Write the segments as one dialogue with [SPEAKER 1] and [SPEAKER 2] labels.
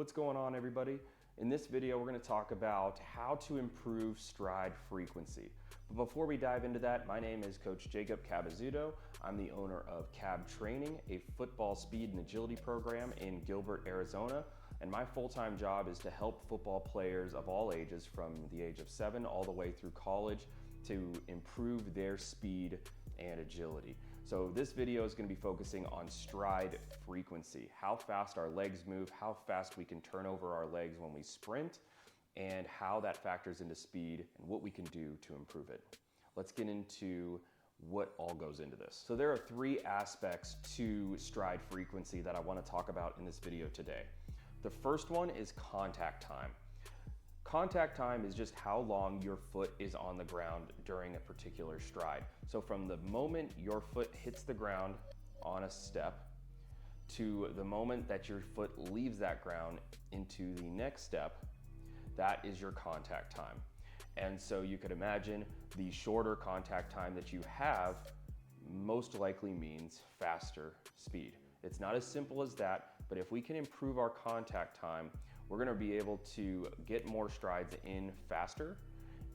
[SPEAKER 1] What's going on, everybody? In this video, we're going to talk about how to improve stride frequency. But before we dive into that, my name is Coach Jacob Cabezzuto. I'm the owner of Cab Training, a football speed and agility program in Gilbert, Arizona. And my full-time job is to help football players of all ages, from the age of 7 all the way through college, to improve their speed and agility. So this video is going to be focusing on stride frequency, how fast our legs move, how fast we can turn over our legs when we sprint, and how that factors into speed and what we can do to improve it. Let's get into what all goes into this. So there are 3 aspects to stride frequency that I want to talk about in this video today. The first one is contact time. Contact time is just how long your foot is on the ground during a particular stride. So from the moment your foot hits the ground on a step to the moment that your foot leaves that ground into the next step, that is your contact time. And so you could imagine the shorter contact time that you have most likely means faster speed. It's not as simple as that, but if we can improve our contact time, we're gonna be able to get more strides in faster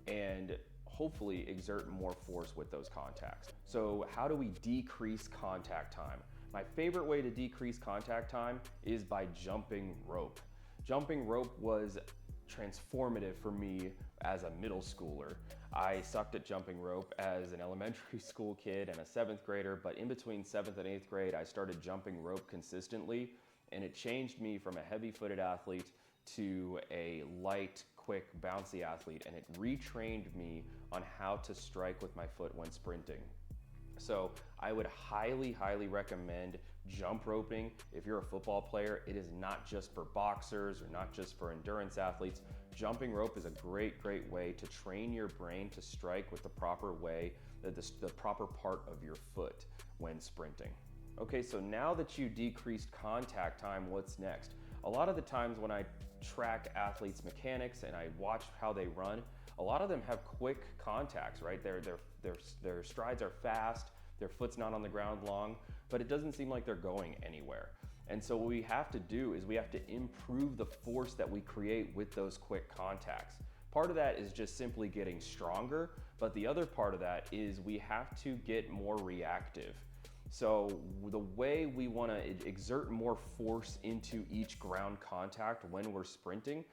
[SPEAKER 1] and hopefully exert more force with those contacts. So how do we decrease contact time? My favorite way to decrease contact time is by jumping rope. Jumping rope was transformative for me as a middle schooler. I sucked at jumping rope as an elementary school kid and a 7th grader, but in between 7th and 8th grade, I started jumping rope consistently, and it changed me from a heavy-footed athlete to a light, quick, bouncy athlete, and it retrained me on how to strike with my foot when sprinting. So I would highly, highly recommend jump roping. If you're a football player, it is not just for boxers or not just for endurance athletes. Jumping rope is a great, great way to train your brain to strike with the proper way, the proper part of your foot when sprinting. Okay, so now that you decreased contact time, what's next? A lot of the times when I track athletes' mechanics and I watch how they run, a lot of them have quick contacts, right? Their strides are fast, their foot's not on the ground long, but it doesn't seem like they're going anywhere. And so what we have to do is we have to improve the force that we create with those quick contacts. Part of that is just simply getting stronger, but the other part of that is we have to get more reactive. So the way we want to exert more force into each ground contact when we're sprinting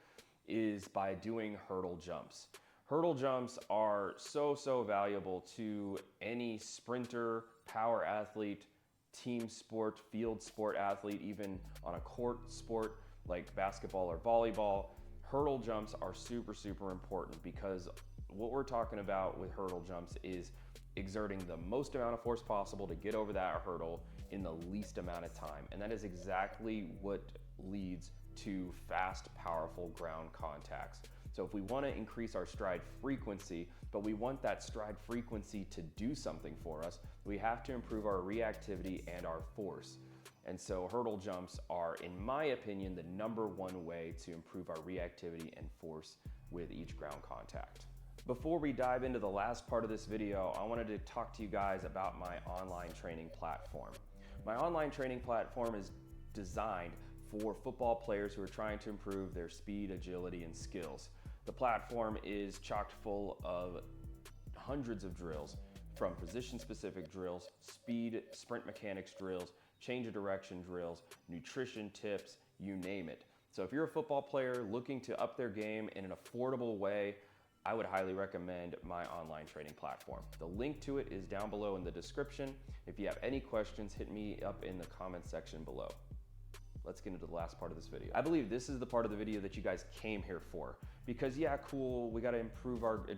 [SPEAKER 1] is by doing hurdle jumps. Hurdle jumps are so valuable to any sprinter, power athlete, team sport, field sport athlete, even on a court sport like basketball or volleyball. Hurdle jumps are super important because what we're talking about with hurdle jumps is exerting the most amount of force possible to get over that hurdle in the least amount of time. And that is exactly what leads to fast, powerful ground contacts. So if we want to increase our stride frequency, but we want that stride frequency to do something for us, we have to improve our reactivity and our force. And so hurdle jumps are, in my opinion, the #1 way to improve our reactivity and force with each ground contact. Before we dive into the last part of this video, I wanted to talk to you guys about my online training platform. My online training platform is designed for football players who are trying to improve their speed, agility, and skills. The platform is chock full of hundreds of drills, from position-specific drills, speed, sprint mechanics drills, change of direction drills, nutrition tips, you name it. So if you're a football player looking to up their game in an affordable way, I would highly recommend my online training platform. The link to it is down below in the description. If you have any questions, hit me up in the comments section below. Let's get into the last part of this video. I believe this is the part of the video that you guys came here for, because yeah, cool, we gotta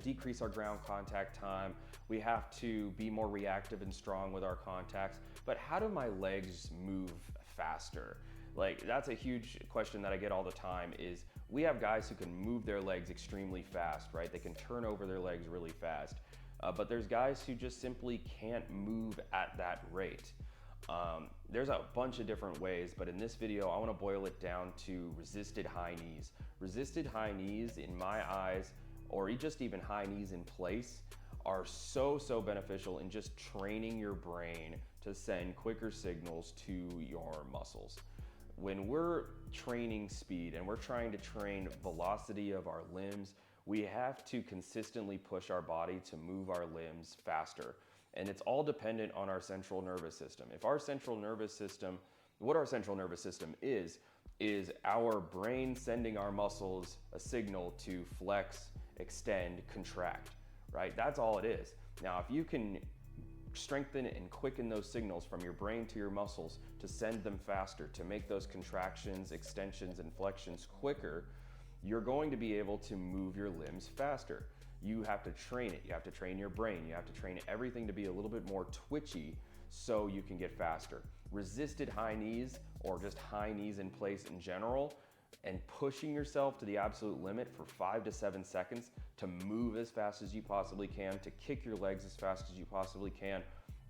[SPEAKER 1] decrease our ground contact time. We have to be more reactive and strong with our contacts, but how do my legs move faster? Like, that's a huge question that I get all the time. Is we have guys who can move their legs extremely fast, right? They can turn over their legs really fast, but there's guys who just simply can't move at that rate. There's a bunch of different ways, but in this video, I want to boil it down to resisted high knees. Resisted high knees, in my eyes, or just even high knees in place, are so beneficial in just training your brain to send quicker signals to your muscles. when we're training speed and we're trying to train velocity of our limbs, we have to consistently push our body to move our limbs faster. And it's all dependent on our central nervous system. If our central nervous system, what our central nervous system is our brain sending our muscles a signal to flex, extend, contract, right? That's all it is. Now, if you can strengthen and quicken those signals from your brain to your muscles to send them faster, to make those contractions, extensions, and flexions quicker, you're going to be able to move your limbs faster. You have to train it. You have to train your brain. You have to train everything to be a little bit more twitchy so you can get faster. Resisted high knees, or just high knees in place in general, and pushing yourself to the absolute limit for 5 to 7 seconds to move as fast as you possibly can, to kick your legs as fast as you possibly can,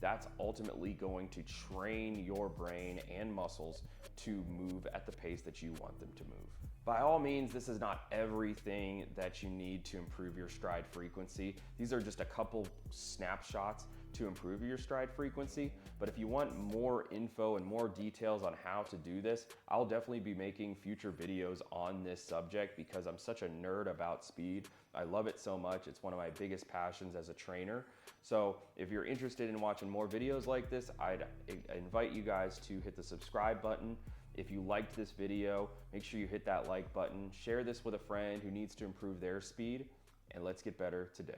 [SPEAKER 1] that's ultimately going to train your brain and muscles to move at the pace that you want them to move. By all means, this is not everything that you need to improve your stride frequency. These are just a couple snapshots to improve your stride frequency. But if you want more info and more details on how to do this, I'll definitely be making future videos on this subject because I'm such a nerd about speed. I love it so much. It's one of my biggest passions as a trainer. So if you're interested in watching more videos like this, I'd invite you guys to hit the subscribe button. If you liked this video, make sure you hit that like button, share this with a friend who needs to improve their speed, and let's get better today.